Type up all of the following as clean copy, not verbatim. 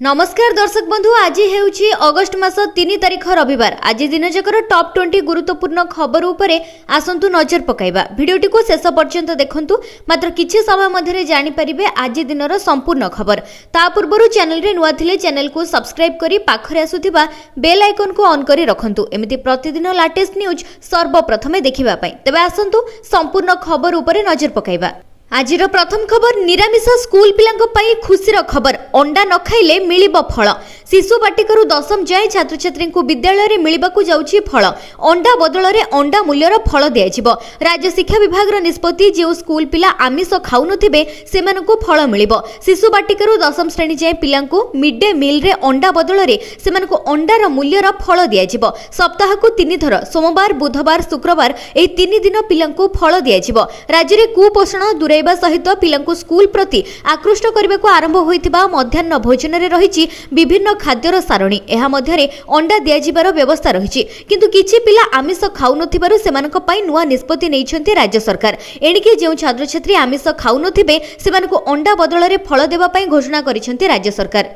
नमस्कार दर्शक बंधु, आज हेउची अगस्ट मास 3 तारिख रविवार। आज दिन जकर टॉप 20 गुरुत्वपूर्ण खबर उपरे आसंतु नजर पकाइबा। भिडियोटी को शेष पर्यंत देखंतु, मात्र किछि समय मध्यरे जानि परिबे आज दिनर संपूर्ण खबर। ता पूर्वरु चैनल रे नुवा थिले चैनल को सब्सक्राइब करी पाखरे आसुथिबा बेल आइकन को ऑन करी रखंतु, एमिति प्रतिदिन लेटेस्ट न्यूज सर्वप्रथमे देखिबा पई। तबे आसंतु संपूर्ण खबर उपरे नजर पकाइबा। आजिर प्रथम खबर, निरामिष स्कूल पिलांको पई खुशीर खबर। अंडा न खाइले मिलिबो फल। शिशु बाटिकारू दशम जाए छात्र छात्री को विद्यालय रे मिलिबाकू जाउछि फल। अंडा बदल रे अंडा मूल्यर फल दियाजिबो। राज्य शिक्षा विभाग रो निष्पत्ति, जे स्कूल पिला आमिष खाउ नथिबे सेमानकू फल मिलिबो। शिशु बाटिकारू दशम श्रेणी जाए पिलांको मिड डे मील रे अंडा बदल रे सेमानकू अंडार मूल्यर फल दियाजिबो। सप्ताहकू 3 थर सोमवार, बुधवार, शुक्रवार एही 3 दिन पिलांको फल दियाजिबो। राज्य रे कुपोषण दूर सहित पिलांको स्कूल प्रति आकृष्ट करने को आरंभ होइतिबा मध्याह्न भोजन रे रहिछि विभिन्न खाद्यर सारणी। एहा मध्यरे अंडा दियाजिबार व्यवस्था रहिछि, किंतु किछि पिला आमिष खाउ नथिबारु सेमानक पई नुवा निष्पत्ति नेइछन्ति राज्य सरकार। एणिके जेउ छात्र छात्री आमिष खाउ नथिबे सेमानकु अंडा बदल रे फल देबा पई घोषणा करिछन्ति राज्य सरकार।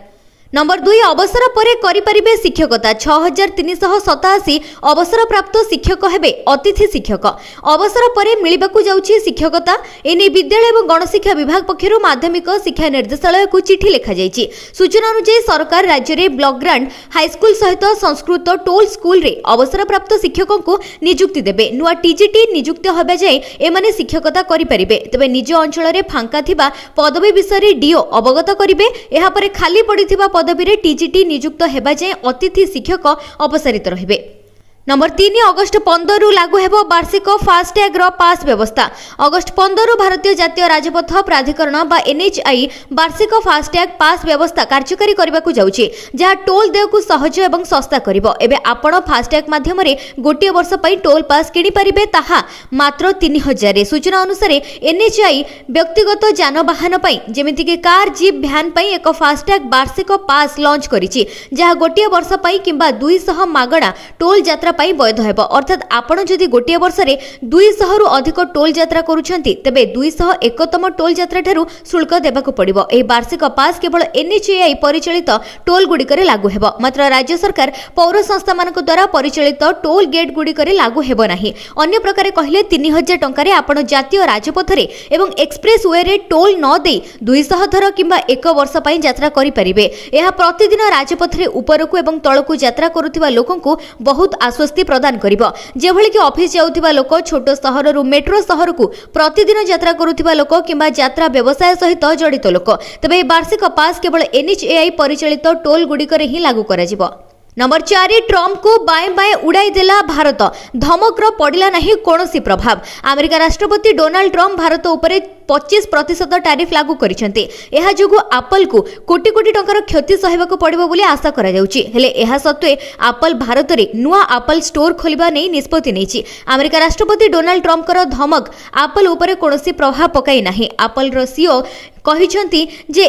नंबर 2, अवसर परे करिपारिबे शिक्षकता। 6387 अवसर प्राप्त शिक्षक हेबे अतिथि शिक्षक। अवसर परे मिलिबाकू जाउछि शिक्षकता। एने विद्यालय एवं गणशिक्षा विभाग पक्षरु माध्यमिक शिक्षा निर्देशालय को चिठी लिखा जाइछि। सूचना अनुसार सरकार राज्य रे ब्लॉक ग्रांट हाई स्कूल सहित संस्कृत टोल स्कूल रे अवसर प्राप्त शिक्षकों को नियुक्ति देबे। नुआ टीजीटी नियुक्त होबा जाय एमाने शिक्षकता करिपारिबे। तबे निज अंचल रे फांका थिबा पदवी विषय डीओ अवगत करिबे। एहा परे खाली पड़िथिबा पदवी रे टीजीटी नियुक्त हेबा जाय अतिथि शिक्षक अपसारित रहिबे। नंबर 3, अगस्ट 15 रु लागू हेबो वार्षिक फास्टैग रो पास व्यवस्था। अगस्ट 15 रु भारतीय जातीय राजपथ प्राधिकरण बा एनएचआई वार्षिक फास्टैग पास व्यवस्था कार्यकारी करबाकू जाउछि, जहा टोल देय को सहज एवं सस्ता करिवो। एबे आपण फास्टैग माध्यम रे गोटे वर्ष पई टोल पास किनि परिबे, ताहा मात्र 3000 रे। सूचना अनुसार एनएचआई व्यक्तिगत जानवाहन पई जेमिति कि कार, जीप, भ्यान पई एक फास्टैग वार्षिक पास लॉन्च करिछि, जहा गोटे वर्ष पई किंबा 200 मागणा टोल यात्रा पाई वैध हेबो। अर्थात आपण जदि गोटे वर्ष रे 200 रु अधिक टोल यात्रा करूछंती, तबे 201तम टोल यात्रा ठारू शुल्क देबाकू पड़िबो। एही वार्षिक पास केवल एनएचएआई परिचालित टोल गुडिकरे लागू हेबो, मात्र राज्य सरकार पौर संस्था मानक द्वारा परिचालित टोल गेट गुडिकरे लागू हेबो नाही। अन्य प्रकार कहिले 3000 टंका रे आपण जातीय राजपथ रे एवं एक्सप्रेस वे रे टोल न दे 200 थर किंबा 1 वर्ष पई यात्रा करि परिबे। एहा प्रतिदिन राजपथ रे उपरकू एवं तळकू यात्रा करूथिबा लोकंकू बहुत आश्वस्ति प्रदान करिबो। जेभଳି कि ऑफिस जाउथिबा लोक, छोट सहर रु मेट्रो सहर को प्रतिदिन यात्रा करूथिबा लोक किंबा यात्रा व्यवसाय सहित जड़ित लोक, तबे वार्षिक पास केवल एनएचएआई परिचालित टोल गुडिकरे ही लागू कराजिबो। नंबर 4, ट्रम्प को बाएं बाएं उड़ाई देला भारत। धमकर पड़िला नहीं कोनोसी प्रभाव। अमेरिका राष्ट्रपति डोनाल्ड ट्रम्प भारत उपरे 25% टैरिफ लागू करिसेंते। एहा जोगु एप्पल को कोटी कोटी टंकार क्षति सहिबाकू पड़िबो बोली आशा करा जाउची। हेले एहा सत्वे एप्पल भारत रे नुआ एप्पल स्टोर खोलिबा नै निष्पत्ति नैछि। अमेरिका राष्ट्रपति डोनाल्ड ट्रम्प कर धमक एप्पल उपरे कोनोसी प्रभाव पकाई नाही। एप्पल रो सीईओ कहिसेंती जे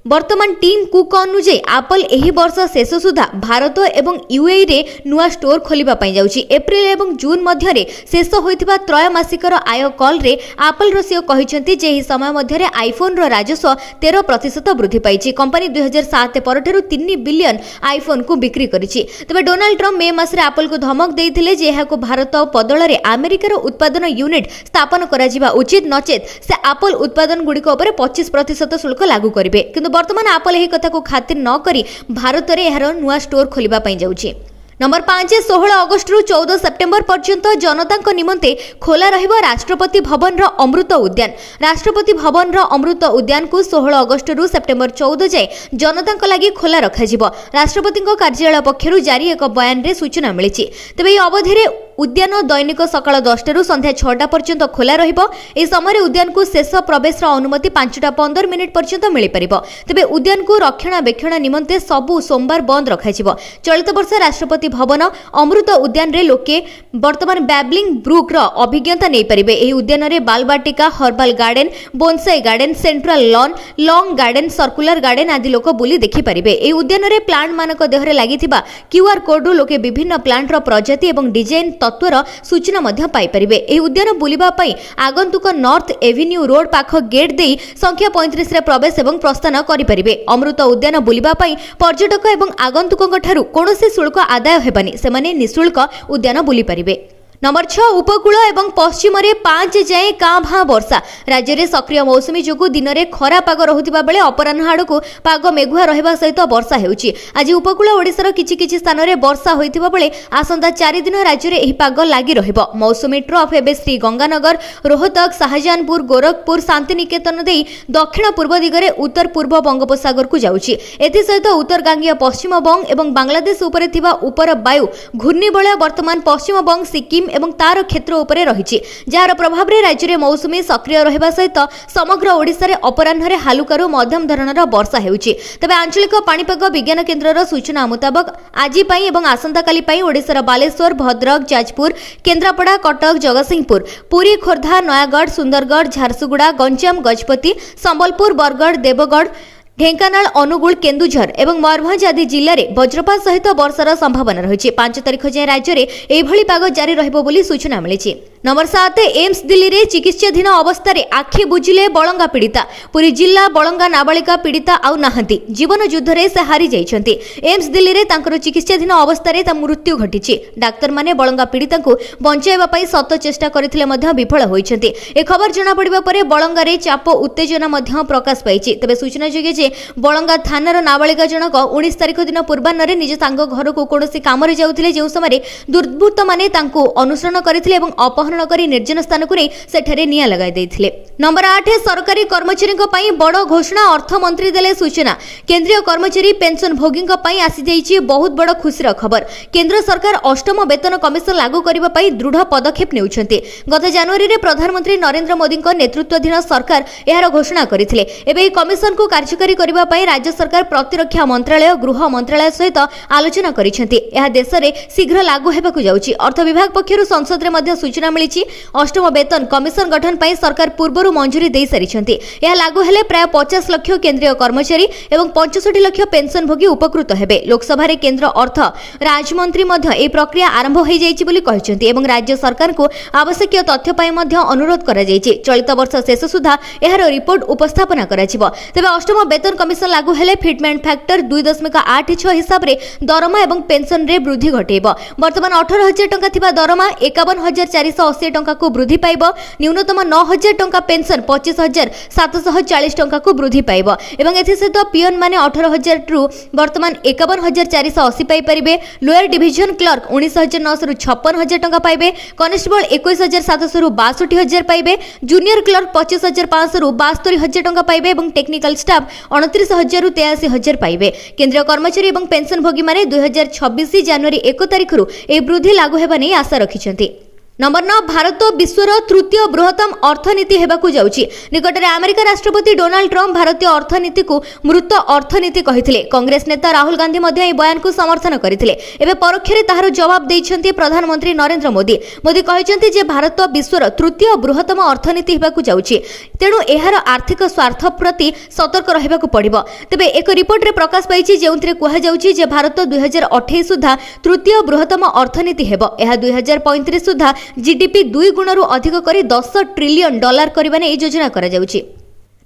वर्तमान टीम कुक अनुसार एप्पल एही वर्ष शेष सुधा भारत एवं यूएई रे नुआ स्टोर खोलिबा पई जाउची। एप्रिल एवं जून मध्य रे शेष होइतिबा त्रयमासिकर आय कॉल रे एप्पल रो सीईओ कहिसेंती जे एही समय मध्य रे आईफोन रो राजस्व 13% वृद्धि पाइछि। कंपनी 2007 परठारु 3 बिलियन आईफोन को बिक्री करिछि। तबे डोनाल्ड ट्रम्प मे मास रे एप्पल को धमक देइथिले जे एहाको भारत बदल रे अमेरिकार उत्पादन यूनिट स्थापन करा जिबा उचित, नचेत से एप्पल उत्पादन गुडिक उपरे 25% शुल्क लागू करिवे। किंतु वर्तमान एप्पल एही कथा को खातिर न करी भारत रे एहार नुआ स्टोर खोलिबा पई जाउछि। नंबर 5, 16 अगस्ट रु 14 सेप्टेम्बर पर्यंत जनता निमंते खोला रहिबो राष्ट्रपति भवन रो अमृत उद्यान। राष्ट्रपति भवन रो अमृत उद्यान को 16 अगस्ट रु सेप्टेम्बर 14 जाए जनता लगी खोला रखा जिवो। राष्ट्रपति कार्यालय पक्षरु जारी एक बयान रे सूचना मिलिछि। तबे एही अवधि रे उद्यान दैनिक सकाळ 10 रु संध्या 6टा पर्यंत खोला रहिबो। ए समय उद्यान को शेष प्रवेश अनुमति 5:15 मिनिट पर्यंत मिल परिबो। तबे उद्यान को रक्षणाबेक्षण निमंते सबु सोमवार बंद रखा जिवो। चलित वर्ष राष्ट्रपति भवन अमृत उद्यान रे लोके वर्तमान बैबलिंग ब्रुक रो अभिज्ञता नै परिबे। एही उद्यान रे बालबाटिका, herbal garden, bonsai garden, central lawn, long garden, circular garden आदि लोक बुली देखि परिबे। एही उद्यान रे प्लांट मानक देहरे लागिथिबा क्यूआर कोड रु लोके विभिन्न प्लांट रो प्रजाति एवं डिजाइन तत्वर सूचना मध्य पाई परिबे। एही उद्यान बुलिबा पई आगंतुक नॉर्थ एवेन्यू रोड पाख गेट देई संख्या 35 रे प्रवेश एवं प्रस्थान करि परिबे। अमृत उद्यान बुलिबा पई पर्यटक एवं आगंतुकଙ୍କ ठारू कोनोसी शुल्क आदाय हेबानी, सेमाने निशुल्क उद्यान बुली परिबे। नंबर 6 उपकूल एवं पश्चिम रे 5 जाए कां भां वर्षा। राज्य में सक्रिय मौसुमी जोगु दिन में खरा पाग रहुतिबा बेले अपराह्न आड़कू पाग मेघुआ रहिबा सहित वर्षा हेउची। आज उपकूल ओडिशार किछि स्थान में वर्षा होइतिबा बेले आसंता 4 दिन राज्य में एही पाग लागि रहिबो। मौसुमी ट्रफ एबे श्री गंगानगर, रोहतक, शाहजाहानपुर, गोरखपुर, शांतिनिकेतन देई दक्षिण पूर्व दिगरे उत्तर पूर्व बंगोपसागर को जाउची। एथि सहित उत्तर गांगीय पश्चिम बंग एवं बांग्लादेश उपरे थिबा उपर वायु घूर्णिबलय वर्तमान पश्चिम बंग, सिक्किम एवं तार क्षेत्र उपरे रहिछि, जार प्रभाव रे राज्य में मौसुमी सक्रिय रहिबा सहित समग्र ओडिसा रे अपराह्न रे हालुकारू मध्यम धरणर वर्षा हेउछि। तबे आंचलिक पाणीपाग विज्ञान केन्द्रर सूचना मुताबक आज पई एवं आसंता काली पई ओडिसार बालेश्वर, भद्रक, जाजपुर, केन्द्रापड़ा, कटक, जगतसिंहपुर, पुरी, खोर्धा, नयागढ़, सुंदरगढ़, झारसुगुड़ा, गंजाम, गजपति, संबलपुर, बरगढ़, देवगढ़, ढेंकानाल, अनुगुल, केन्दुझर एवं मयूरभंज आदि जिले में वज्रपात सहित वर्षार संभावना रही। 5 तारिख जाए राज्य में एभली पाग जारी रहिबो बोली सूचना मिली। नंबर 7 एम्स दिल्ली रे चिकित्साधीन अवस्था आखि बुझिले बलंगा पीड़िता। पुरी जिला बलंगा नाबालिका पीड़िता आउ नाहंती, जीवन युद्ध रे से हारी जाइछंती। एम्स दिल्ली रे तांकर चिकित्साधीन अवस्था ता मृत्यु घटिछि। डाक्तर माने बलंगा पीड़िता को बंचाइबा पई सत चेष्टा करथिले मध्य विफल होइछंती। ए खबर जणा पड़िबा परे बलंगा रे चाप उत्तेजना मध्य प्रकाश पाइछि। तबे सूचना जोगे जे बलंगा थानार नाबालिका जनक 19 तारिख दिन पूर्वाह्न निज सांग घर को कौनसी काम जाउथिले, जो समय दुर्बृत्त माने तांको अनुसरण करथिले एवं अपहरण करी निर्जन स्थान को नहीं सेठारे निया लगाई देथिले। नंबर 8 सरकारी कर्मचारी पई बड़ घोषणा, अर्थमंत्री देले सूचना। केंद्रीय कर्मचारी पेंशन भोगी पई आसी जाइछि बहुत बड़ खुशीर खबर। केंद्र सरकार अष्टम वेतन कमिशन लागू करबा पई दृढ़ पदक्षेप नेउछंती। गत जनवरी रे प्रधानमंत्री नरेंद्र मोदी नेतृत्वाधीन सरकार एहार घोषणा करथिले। एबे ए कमिशन को कार्यकारी करबा पई राज्य सरकार प्रतिरक्षा मंत्रालय, गृह मंत्रालय सहित आलोचना करिसेंती। एहा देश रे शीघ्र लागू हेबाकू जाउछि। अर्थ विभाग पक्षरु संसद रे मध्ये सूचना मिलिछि। अष्टम वेतन कमिशन गठन पई सरकार पूर्वरु मंजूरी दे सारिछंती। एहा लागू हेले प्राय 50 लाख केंद्रीय कर्मचारी एवं 65 लाख पेंशन भोगी उपकृत हेबे। लोकसभा रे केंद्र अर्थ राज्यमंत्री मध्ये ए प्रक्रिया आरंभ होई जाइछि बोली कहिसेंती एवं राज्य सरकार को आवश्यक तथ्य पई मध्ये अनुरोध करा जाइछि। चलित वर्ष शेष सुधा एहार रिपोर्ट उपस्थापना कराजिबो। तबे अष्टम वेतन कमिशन लागू हेले फिटमेंट फैक्टर 2.86 हिसाब रे दरमा एवं पेंशन रे वृद्धि घटेइबो। वर्तमान 18,000 टंका थिबा दरमा 51,480 टंका को वृद्धि पाइबो। न्यूनतम 9,000 टंका पेंशन 25,740 टंका को वृद्धि पाइबो एवं एथि सहित पियन माने 18,000 रु वर्तमान 51,480 पाई परिबे। लोअर डिविजन क्लर्क 19,900 रु 56,000 टंका पाइबे। कॉन्स्टेबल 21,700 रु 62,000 पाइबे। जूनियर क्लर्क 25,500 रु 72,000 टंका पाइबे एवं टेक्निकल स्टाफ 29,000 रु 83,000 पाइबे। केंद्रीय कर्मचारी एवं पेंशन भोगी माने 2026 जनवरी 1 तारिख रु ए वृद्धि लागू हेबा नै आशा रखिछंती। नंबर 9 भारत विश्वर तृतीय बृहत्तम अर्थनीति हेबाकू जाउछि। निकटरे अमेरिका राष्ट्रपति डोनाल्ड ट्रम्प भारतीय अर्थनीति को मृत अर्थनीति कहिथिले। कांग्रेस नेता राहुल गांधी मध्ये ए बयान को समर्थन करिथिले। एबे परोक्षरे ताहार जवाब दैछंती प्रधानमंत्री नरेंद्र मोदी। मोदी कहिसंती जे भारत विश्वर तृतीय बृहत्तम अर्थनीति हेबाकू जाउछि, तेणु एहार आर्थिक स्वार्थ प्रति सतर्क रहिबाकू पड़िबो। तबे एक रिपोर्ट रे प्रकाश पाइछि जेउंतरे कुहा जाउछि जे भारत 2028 सुधा तृतीय बृहत्तम अर्थनीति हेबो। एहा 2035 सुधा जीडीपी 2 गुणरू अधिक करी $10 ट्रिलियन करबा नै योजना करा जाउछि।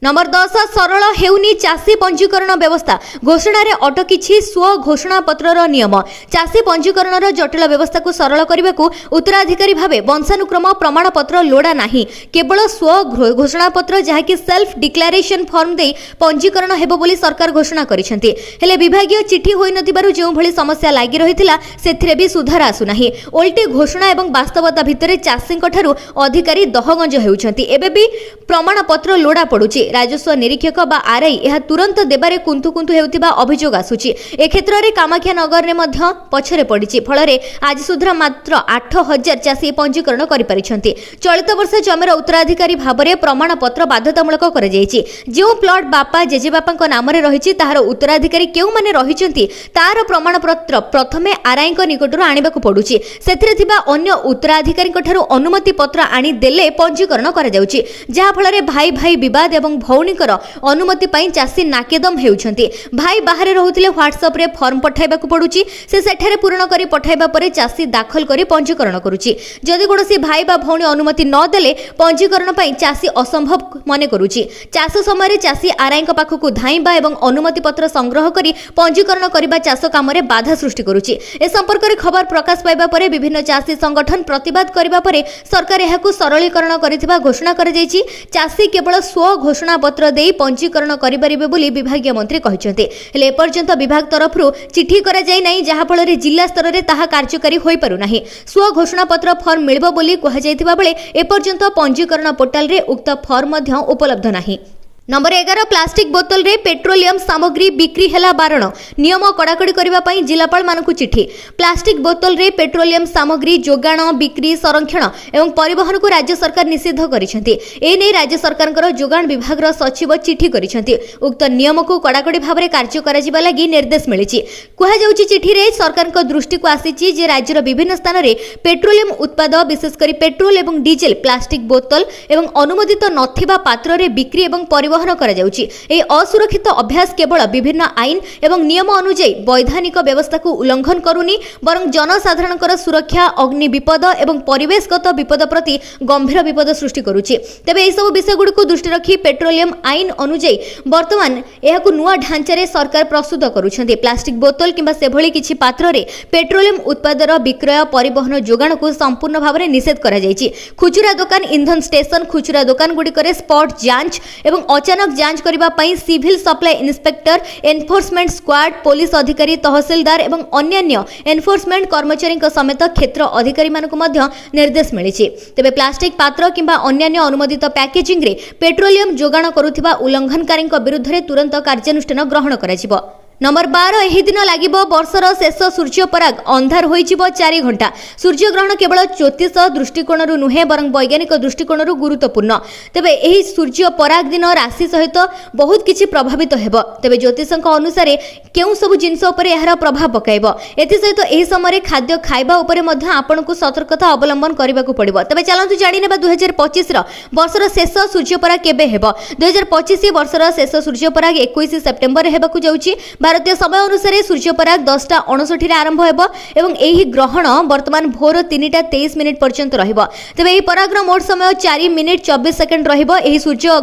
नंबर 10 सरल हेउनी चाषी पंजीकरण व्यवस्था। घोषणा रे अटकिछि स्व घोषणा पत्रर नियम। चाषी पंजीकरणर जटिल व्यवस्था को सरल करबा को उत्तराधिकारी भाबे वंशानुक्रम प्रमाण पत्र लोडा नाही, केवल स्व घोषणा पत्र जहा कि सेल्फ डिक्लेरेशन फॉर्म दे पंजीकरण हेबो बोली सरकार घोषणा करिसेंती। हेले विभागीय चिठी होई नथिबारु जेउ भली समस्या लागि रहिथिला सेथिरे भी सुधार आसु नाही। ओल्टी घोषणा एवं वास्तवता भितरे चाषीक ठारू अधिकारी दहगंज हेउछंती। एबे भी प्रमाण पत्र लोडा पडुछि। राजस्व निरीक्षक बा आरआई यह तुरंत देबारे कुंतु कुंतु हेउतिबा अभियोग आसुछि। ए क्षेत्र रे कामाख्या नगर रे मध्य पछरे पडिछि। फलरे आज सुधा मात्र 8,000 चाषी पंजीकरण करि परिछंती। चलित वर्ष जमीर उत्तराधिकारी भाबरे प्रमाण पत्र बाध्यतामूलक कर जायछि। जो प्लॉट बापा जेजे बापाଙ୍କ नामरे रहिछि ताहार उत्तराधिकारी केउ माने रहिछंती तार प्रमाण पत्र प्रथमे आरआई को निकटरो आनिबाकू पडुछि। सेथिरे थिबा अन्य उत्तराधिकारी ठारू अनुमति पत्र आनी देले पंजीकरण करा जाउछि, जहा फलरे भाई भाई विवाद एवं ଭଉଣୀଙ୍କର ଅନୁମତି ପାଇଁ ଚାଷୀ ନାକେଦମ ହେଉଛନ୍ତି। ଭାଇ ବାହାରେ ରହୁଥିଲେ ହ୍ୱାଟ୍ସଆପ ରେ ଫର୍ମ ପଠାଇବାକୁ ପଡୁଛି, ସେ ସେଠାରେ ପୂରଣ କରି ପଠାଇବା ପରେ ଚାଷୀ ଦାଖଲ କରି ପଞ୍ଜୀକରଣ କରୁଛି। ଯଦି କୌଣସି ଭାଇ ବା ଭଉଣୀ ଅନୁମତି ନ ଦେଲେ ପଞ୍ଜୀକରଣ ପାଇଁ ଚାଷୀ ଅସମ୍ଭବ ମନେ କରୁଛି। ଚାଷ ସମୟରେ ଚାଷୀ ଆରଆଇଙ୍କ ପାଖକୁ ଧାଇଁବା ଏବଂ ଅନୁମତି ପତ୍ର ସଂଗ୍ରହ କରି ପଞ୍ଜୀକରଣ କରିବା ଚାଷ କାମରେ ବାଧା ସୃଷ୍ଟି କରୁଛି। ଏ ସମ୍ପର୍କରେ ଖବର ପ୍ରକାଶ ପାଇବା ପରେ ବିଭିନ୍ନ ଚାଷୀ ସଂଗଠନ ପ୍ରତିବାଦ କରିବା ପରେ ସରକାର ଏହାକୁ ସରଳୀକରଣ କରିଥିବା ଘୋଷଣା କରାଯାଇଛି। ଚାଷୀ କେବଳ ସ୍ୱ ଘୋଷଣା ପତ୍ର ଦେଇ ପଞ୍ଜୀକରଣ କରିପାରିବେ ବୋଲି ବିଭାଗୀୟ ମନ୍ତ୍ରୀ କହିଛନ୍ତି। ହେଲେ ଏପର୍ଯ୍ୟନ୍ତ ବିଭାଗ ତରଫରୁ ଚିଠି କରାଯାଇ ନାହିଁ, ଯାହାଫଳରେ ଜିଲ୍ଲା ସ୍ତରରେ ତାହା କାର୍ଯ୍ୟକାରୀ ହୋଇପାରୁନାହିଁ। ସ୍ୱ ଘୋଷଣା ପତ୍ର ଫର୍ମ ମିଳିବ ବୋଲି କୁହାଯାଇଥିବା ବେଳେ ଏପର୍ଯ୍ୟନ୍ତ ପଞ୍ଜୀକରଣ ପୋର୍ଟାଲରେ ଉକ୍ତ ଫର୍ମ ମଧ୍ୟ ଉପଲବ୍ଧ ନାହିଁ। नंबर 11 प्लास्टिक बोतल रे पेट्रोलियम सामग्री बिक्री हेला बारण नियम कड़ाकड़ी करने जिलापाल मानकु चिठी। प्लास्टिक बोतल रे पेट्रोलियम सामग्री जोगाण बिक्री संरक्षण एवं परिवहन को राज्य सरकार निषिद्ध करिसेंती। ए नै राज्य सरकार जोगाण विभाग सचिव चिठी करिसेंती। उक्त नियम को कड़ाकड़ी भाव में कार्य कराजिबा लागि निर्देश मिलिछि। कुहा जाउछि चिठी रे सरकार दृष्टि को आसीछि जे राज्यर विभिन्न स्थान रे पेट्रोलियम उत्पाद विशेषकर पेट्रोल एवं डीजेल प्लास्टिक बोतल एवं अनुमोदित नथिबा पात्र रे बिक्री एवं परिवहन करा जाउछि। ए असुरक्षित अभ्यास केवल विभिन्न आईन एवं नियम अनुଯାୟୀ वैधानिक व्यवस्था को उल्लंघन करूनी बरं जनसाधारणकर सुरक्षा अग्नि विपद एवं परिवेशगत विपद प्रति गंभीर विपद सृष्टि करूछि। तेबे एई सब विषय गुडी को दृष्टि रखी पेट्रोलियम आईन अनुଯାୟୀ वर्तमान एहाकु नुआ ढांचा रे सरकार प्रस्तुत करूछन्ती। प्लास्टिक बोतल किंबा सेभଳି किछि पात्र रे पेट्रोलियम उत्पादर विक्रय परिवहन जोगाण को संपूर्ण भाव में निषेध करा जायछि। खुचुरा दुकान इंधन स्टेशन खुचुरा दुकान गुडी करे स्पॉट जांच एवं अचानक जांच करबा पई civil supply inspector enforcement squad police अधिकारी तहसीलदार एवं अन्य एनफोर्समेंट कर्मचारी समेत क्षेत्र अधिकारी मानक मध्य निर्देश मिलिछि। तेबे प्लास्टिक पात्र किंबा अन्य अनुमोदित पैकेजिंग रे पेट्रोलियम जोगाण करुथिबा उल्लंघनकारी विरुद्ध रे तुरंत कार्यानुष्ठान ग्रहण कराजिबो। नंबर 12 एही दिन लागिबो वर्षर शेष सूर्य पराग अंधार होइजिबो 4 घंटा। सूर्य ग्रहण केवल ज्योतिष दृष्टिकोण नुहे बरं वैज्ञानिक दृष्टिकोण गुरुत्वपूर्ण। तेबे एही सूर्य पराग दिन राशि सहित बहुत किछि प्रभावित हेबो। तेबे ज्योतिषक अनुसार केउ सब जिंस उपर एहार प्रभाव पकाइबो। एथि सहित एही समय खाद्य खाइबा उपर मध्ये आपनकु सतर्कता अवलंबन करबाकू पड़िबो। तेबे चलंतु जानिनेबा 2025 रो वर्षर शेष सूर्य पराग केबे हेबो। 2025 वर्षर शेष सूर्य पराग 21 सेप्टेम्बर हेबाकू जाउछि। भारतीय समय अनुसार सूर्य पराग 10:59 आरंभ हेबो एवं एही ग्रहण वर्तमान भोर 3:23 पर्यंत रहिबो। तेबे एही पराग रो मोट समय 4 मिनिट 24 सेकंड रहिबो। एही सूर्य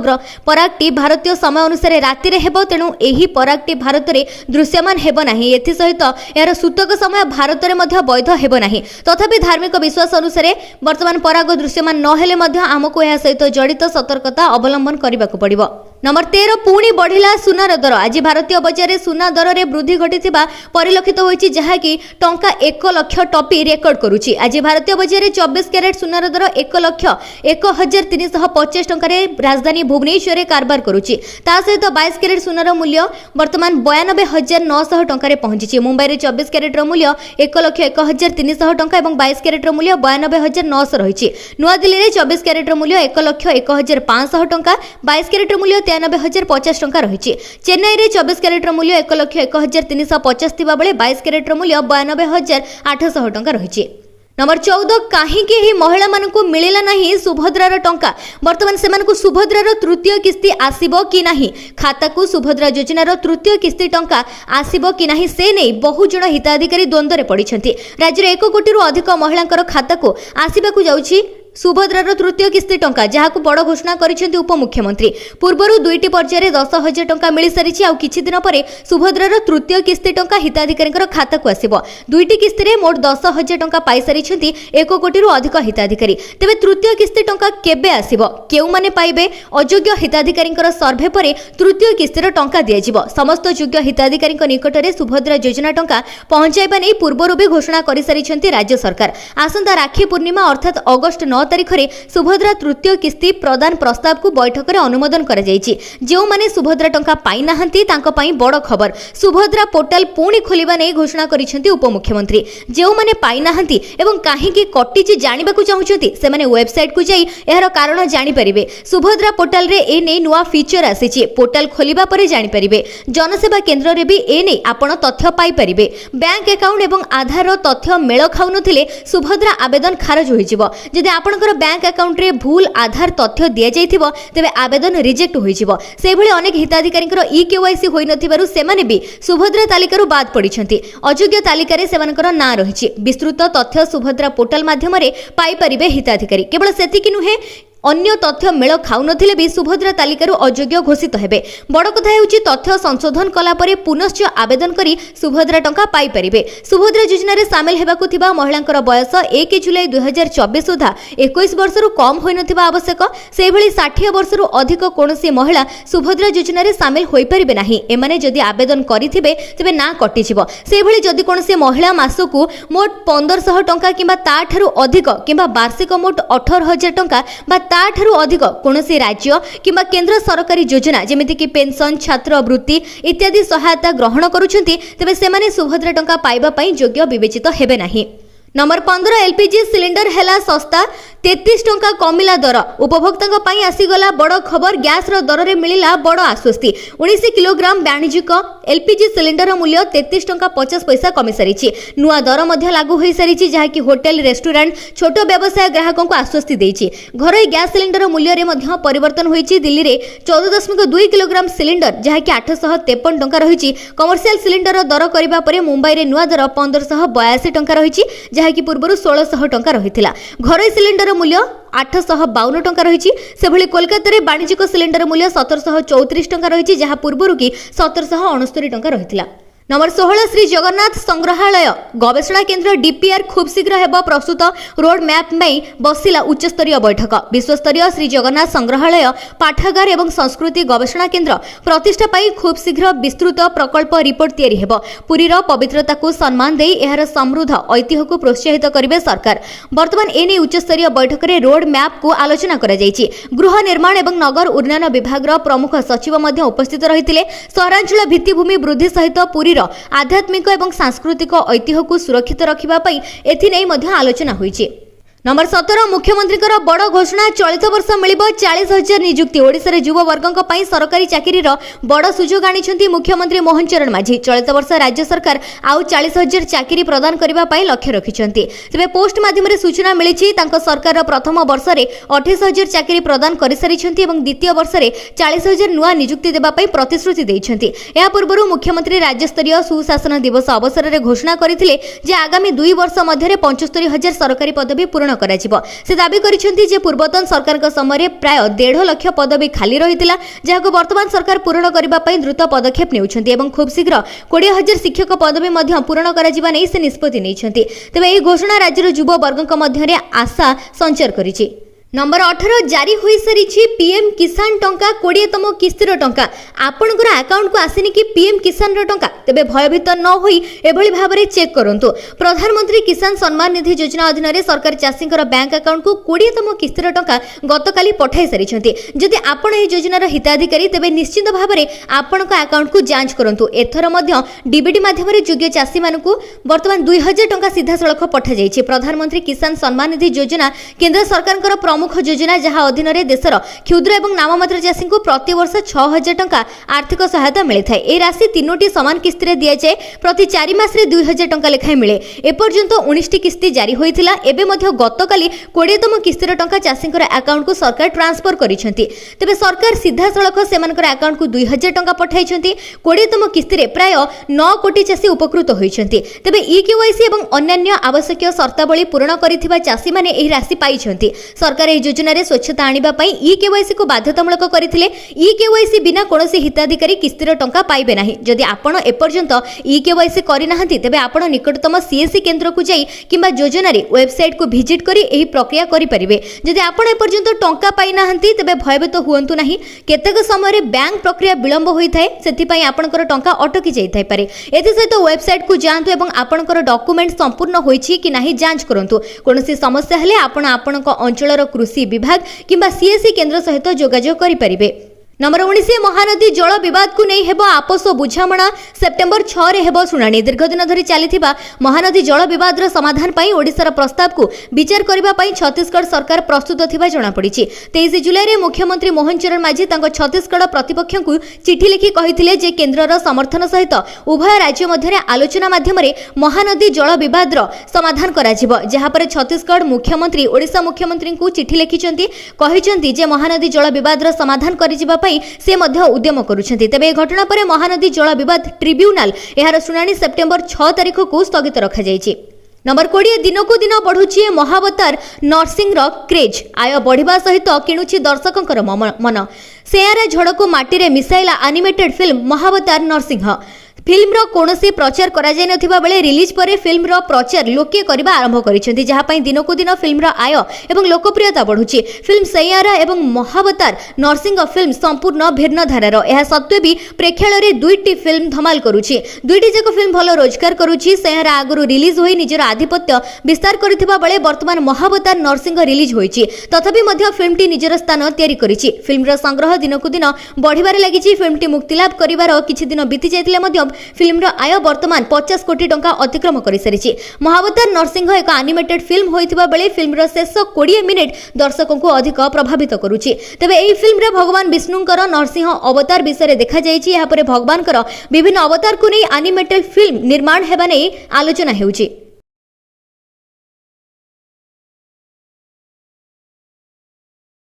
परागटी भारतीय समय अनुसार राति रे हेबो, तेनु एही परागटी भारत रे दृश्यमान हेबो नाही। एथि सहित यार सूतक समय भारत रे मध्ये वैध हेबो नाही। तथापि धार्मिक विश्वास अनुसार वर्तमान पराग दृश्यमान न हेले मध्ये हमकु एहा सहित जड़ित सतर्कता अवलंबन करबाकू पड़िबो। नंबर 13 पुणी बढ़िला सुनार दर। आज भारतीय बजार में सुना दर में वृद्धि घटी परिलक्षित होइछि, जहाँकि टंका 1 लाख टपी रेकर्ड करुछि। आज भारतीय बजार में 24 कैरेट सुनार दर 1,01,350 टंका राजधानी भुवनेश्वर कारबार करुछि। ता सहित 22 कैरेट सुनार मूल्य वर्तमान 92,900 टंका पहुंची। मुंबई में 24 कैरेट मूल्य 1,01,300 टंका और 22 कैरेट मूल्य 92,900 रही। नुआ दिल्ली में 24 कैरेट मूल्य 1,01,500 टंका, 22 कैरेट मूल्य 93,050 टंका रही। चेन्नई में 24 कैरेट मूल्य 1,01,350 थिबा बेले 22 कैरेट मूल्य 92,800 टंका रही। नंबर 14 कहीं महिला मानकु मिलिला नहीं सुभद्रार टंका। वर्तमान सेमानकु सुभद्रार तृतीय किस्ती आसीबो कि नाही, खाता को सुभद्रा योजनार तृतीय किस्ती टंका आसीबो कि नाही से नहीं बहु जण हिताधिकारी द्वंद्व पड़िछन्ति। राज्य 1 कोटी अधिक महिलांकर खाता को आसीबाकू जाउछि सुभद्रार तृतीय किस्ती टंका, जहां बड़ घोषणा करिसेंति उपमुख्यमंत्री। पूर्वर 2टी पर्यायर 10,000 टंका मिल सारी आ किछि दिन पर सुभद्रार तृतीय किस्ती टंका हिताधिकारी खाता को आसीबो। 2टी किस्ती रे मोट 10,000 टंका पाई सारिसेंति 1 कोटी अधिक हिताधिकारी। तेबे तृतीय किस्ती टंका केबे आसीबो, केउ माने पाइबे? अयोग्य हिताधिकारी सर्भे पर तृतीय किस्तीर टंका दियाजिबो। समस्त योग्य हिताधिकारी निकट में सुभद्रा योजना टंका पहुंचाइबा नै पूर्वर भी घोषणा करि सारिसेंति राज्य सरकार। आसंता राखी पूर्णिमा अर्थात अगस्त 9 तारिख में सुभद्रा तृतीय किस्ती प्रदान प्रस्ताव को बैठक में अनुमोदन करा जायछि। जो माने सुभद्रा टंका पाई नाहंती तांको पई बड़ खबर। सुभद्रा पोर्टाल पुणी खोलिबा नै घोषणा करिसेंति उपमुख्यमंत्री। जो माने पाई नाहंती एवं काहेकि कटिछि जानिबाकू चाहुछंती से माने वेबसाइट को जाई एहार कारण जानि परिबे। सुभद्रा पोर्टाल रे ए नै नुआ फीचर आसीछि। पोर्टाल खोलिबा परे जानि परिबे। जनसेवा केंद्र रे भी ए नै आपण तथ्य पाई परिबे। बैंक अकाउंट एवं आधार तथ्य मेल खाउ नथिले सुभद्रा आवेदन खारज होई जिवो। जदि आपणकर बैंक अकाउंट रे भूल आधार तथ्य दिया जाइथिबो तेबे आवेदन रिजेक्ट होइजिबो। से भली अनेक हिताधिकारीकर ई-केवाईसी होई नथिबारु सेमाने भी सुभद्रा तालिकारू बाद पडिछंती। अयोग्य तालिकारे सेमानकर नाम रहिछि। विस्तृत तथ्य सुभद्रा पोर्टल माध्यमरे पाई परिबे हिताधिकारी। केवल सेतिकि नुहे अन्य तथ्य मेल खाउ नथिले भी सुभद्रा तालिकारू अयोग्य घोषित हेबे। बड़ कथा हेउछि तथ्य संशोधन कला परे पुनश्च आवेदन करी सुभद्रा टंका पाई परिबे। सुभद्रा योजना रे शामिल हेबाकु थिबा महिलांकर बयस 1 जुलाई 2024 सुधा 21 वर्षरू कम होई नथिबा आवश्यक। से भली 60 वर्षरू अधिक कोनोसी महिला सुभद्रा योजना रे शामिल होई परिबे नाही। एमाने जदि आवेदन करिथिबे तेबे ना कटि जिवो। से भली जदि कोनोसी महिला मासकू मोट 1500 टंका किंबा ताठारू अधिक किंबा वार्षिक मोट 18000 टंका बा ताठारू अधिक कोनोसी राज्य किंबा केंद्र सरकारी योजना जेमिति कि पेंशन छात्रवृत्ति इत्यादि सहायता ग्रहण करूछंती तेबे सेमाने सुभद्रा टंका पाइबा पई योग्य विवेचित हेबे नाही। नंबर 15 एलपीजी सिलिंडर हेला सस्ता 33 टंका कमिला दर। उपभोक्ता पाई आसीगला बड़ खबर। गैस रो दर रे मिलिला बड़ आश्वस्ति। 19 किलोग्राम वाणिज्यिक एलपीजी सिलिंडर मूल्य 33 टंका 50 पैसा कमी सारिछि। नुआ दर मध्य लागू होई सारिछि जहा कि होटल रेस्टोरेंट छोट व्यवसाय ग्राहकों को आश्वस्ति देछि। घरोई गैस सिलिंडर मूल्य रे मध्य परिवर्तन होईछि। दिल्ली रे 14.2 किलोग्राम सिलिंडर जहा कि 853 टंका रहिछि। कमर्शियल सिलिंडर दर करिबा परे मुंबई रे नुआ दर 1582 टंका रहिछि जहा कि पूर्व 1600 टंका रहिथिला। घरोई सिलिंडर मूल्य 852 टंका रहिछि। से भली कोलकाता रे वाणिज्यिक सिलिंडर मूल्य 1734 टंका रहिछि जहा पूर्वरु कि 1769 टंका रहिथिला। नंबर 16 श्री जगन्नाथ संग्रहालय गवेषणा केन्द्र डीपीआर खूब शीघ्र हेबो प्रस्तुत। रोड मैप में बसिला उच्चस्तरीय बैठक। विश्वस्तरीय श्री जगन्नाथ संग्रहालय पाठागार एवं संस्कृति गवेषणा केन्द्र प्रतिष्ठा पाई खूब शीघ्र विस्तृत प्रकल्प रिपोर्ट तैयारी हेबो। पुरीर पवित्रता को सम्मान देई एहार समृद्ध ऐतिह्य को प्रोत्साहित करिवे सरकार। वर्तमान एने उच्चस्तरीय बैठक रे रोड मैप को आलोचना करा जायछि। गृह निर्माण एवं नगर उन्नयन विभाग प्रमुख सचिव मध्य उपस्थित रहिथिले। सहरांचल भित्तिभूमि वृद्धि सहित पुरी आध्यात्मिक एवं सांस्कृतिक ऐतिह्य को सुरक्षित रखिबा पई एथिनै मध्य आलोचना होईछि। नंबर 17 मुख्यमंत्री बड़ घोषणा। चलित वर्ष मिलिबो 40,000 नियुक्ति। ओडिशा रे युवा वर्गक पई सरकारी चाकरी बड़ सुजोग आनिछंती मुख्यमंत्री मोहन चरण माझी। चलित वर्ष राज्य सरकार आउ 40,000 चाकरी प्रदान करिबा पई लक्ष्य रखिछंती। तेबे पोस्ट माध्यम रे सूचना मिलिछि तांको सरकार प्रथम वर्ष रे 28,000 चाकरी प्रदान करि सारिछंती एवं द्वितीय वर्ष रे 40,000 नुआ नियुक्ति देबा पई प्रतिश्रुति दैछंती। या पूर्वरु मुख्यमंत्री राज्य स्तरीय सुशासन दिवस अवसर रे घोषणा करिथिले जे आगामी 2 वर्ष मध्ये 75,000 सरकारी पदवी पूर्ण कराजिबो। से दाबी करिसेंती जे पूर्वतन सरकार का समय प्राय 1.5 लाख पदवी खाली रहितिला जहाको वर्तमान सरकार पूर्ण करिबा पई द्रुत पदक्षेप नेउछंती एवं खूब शीघ्र 20,000 शिक्षक पदवी मध्ये पूर्ण कराजिबा नै से निष्पत्ति नेइछंती। तबे एही घोषणा राज्यर युवा वर्गक मध्ये आशा संचार करिछि। नंबर 18 जारी होई सारिछि पीएम किसान टंका 20तम किस्तिर टंका। आपनकर अकाउंट को आसिनी कि पीएम किसान रो टंका तेबे भयभीत न होई एभली भाबरे चेक करंतु। प्रधानमंत्री किसान सम्मान निधि योजना अधीन रे सरकार चाषीकर बैंक अकाउंट को 20तम किस्तिर टंका गतकाली पठाई सारिछंती। जदि आपण एही योजनार हिताधिकारी तेबे निश्चित भाबरे आपनक अकाउंट को जांच करंतु। एथर मध्य डीबीटी माध्यम रे योग्य चाषी मानकु वर्तमान 2000 टंका सीधा सळख पठा जायछि। प्रधानमंत्री किसान सम्मान निधि योजना केंद्र सरकारकर प्रमुख योजना जहां अधीन रे देशर क्षुद्र एवं नाममात्र चाषी को प्रति वर्ष 6,000 टंका आर्थिक सहायता मिलता है। ए राशि 3टी समान किस्ती रे दिया जाए। प्रति 4 मास रे 2,000 टंका लेखाय मिले। एपर्यंत 19टी किस्ती जारी होइथिला। एबे मध्य गतकाली 20तम किस्तीर टंका चाषीकर अकाउंट को सरकार ट्रांसफर करिसेंती। तबे सरकार सीधा सळख सेमानकर अकाउंट को 2,000 टंका पठाइसेंती। 20तम किस्ती रे प्राय 9 कोटी चाषी उपकृत होइसेंती। तबे ई-केवाईसी एवं अन्य आवश्यक शर्तावली पूर्ण करिथिबा चाषी माने एही राशि पाइसेंती। सरकार योजना रे स्वच्छता आनिबा पई ई-केवाईसी को बाध्यतामूलक करिथिले। ई-केवाईसी बिना कोनोसी हिताधिकारी किस्तीर टंका पाइबे नाही। जदि आपण एपर्यंत ई-केवाईसी करि नाहंती तेबे आपण निकटतम सीएससी केन्द्र को जाई किंबा योजना रे वेबसाइट को विजिट करी एही प्रक्रिया करि परिबे। जदि आपण एपर्यंत टंका पाइ नाहंती तेबे भयभीत हुअंतु नाही। केतेक समय रे बैंक प्रक्रिया विलंब होई थाए सेति पई आपणकर टंका अटकी जाई थाइ पारे। एथि सहित वेबसाइट को जांतु एवं आपणकर डॉक्यूमेंट संपूर्ण होईछि कि नाही जांच करंतु। कोनोसी समस्या हेले आपण आपणक अंचलर कृषि विभाग किंबा सीएससी केन्द्र सहित जोगाजोग करि परिबे। नंबर 19 महानदी जल विवाद को नहीं हेबो आपस बुझामणा सेप्टेम्बर 6 रे हेबो सुनानी दीर्घ दिन धरी चलीथिबा महानदी जल विवाद रो समाधान पई ओडिशार प्रस्ताव को विचार करबा पई छत्तीसगढ़ सरकार प्रस्तुत थिबा जणा पड़िछि। 23 जुलाई रे मुख्यमंत्री मोहन चरण माझी तांको छत्तीसगढ़ प्रतिपक्ष को चिठी लिखि कहिथिले जे केंद्रर समर्थन सहित उभय राज्य मध्य आलोचना माध्यम रे महानदी जल विवाद रो समाधान करा जिवो। जहा पर छत्तीसगढ़ मुख्यमंत्री ओडिशा मुख्यमंत्री को चिठी लिखिचंती कहिचंती जे महानदी जल विवाद रो समाधान करि जिबा से मध्य उद्यम करुछंती। तबे घटना पर महानदी जल विवाद ट्रिब्यूनाल एहार सुनानी सेप्टेम्बर 6 तारिख को स्थगित रखा जायछि। नंबर 20 दिन को दिन बढ़ुछि महावतार नर्सिंग रो क्रेज आय बढ़िबा सहित किणुछि दर्शकंकर मन सेयारा झड़ को माटी रे मिसाइला animated film Mahavatar Narsimha film रो कोनोसी प्रचार करा जाय नथिबा बेले रिलीज परे फिल्म रो प्रचार लोके करबा आरंभ करिसेंती जहा पई दिन को दिन फिल्म रो आय एवं लोकप्रियता बढ़ुछि। फिल्म सैयारा एवं महावतार नर्सिंग फिल्म संपूर्ण भिन्न धारार एहा सत्वे भी प्रेक्षालय रे दुईटी फिल्म धमाल करूछि। दुईटी जक फिल्म भलो रोजगार करूछि। सैयारा आगुरु रिलीज होई निजर आधिपत्य विस्तार करथिबा बेले वर्तमान महावतार नर्सिंग रिलीज होईछि तथापि मध्य फिल्मटी निजर स्थान तयारी करिछि। फिल्म रो संग्रह दिन को दिन बढ़िबारे लागिछि। फिल्मटी मुक्ति लाभ करिवार किछि दिन बीती जायतिले मध्य फिल्म रो आय वर्तमान 50 कोटी टंका अतिक्रम करि सारिछि। महावतार नर्सिंग एक एनिमेटेड फिल्म होइतिबा बेले फिल्म रो शेष 20 मिनिट दर्शकों को अधिक प्रभावित करूछि। तबे एही फिल्म रे भगवान विष्णुंकर नरसिंह अवतार विषय देखा जायछि। या परे भगवानकर विभिन्न अवतार को नै एनिमेटेड फिल्म निर्माण हेबा नै आलोचना हेउछि।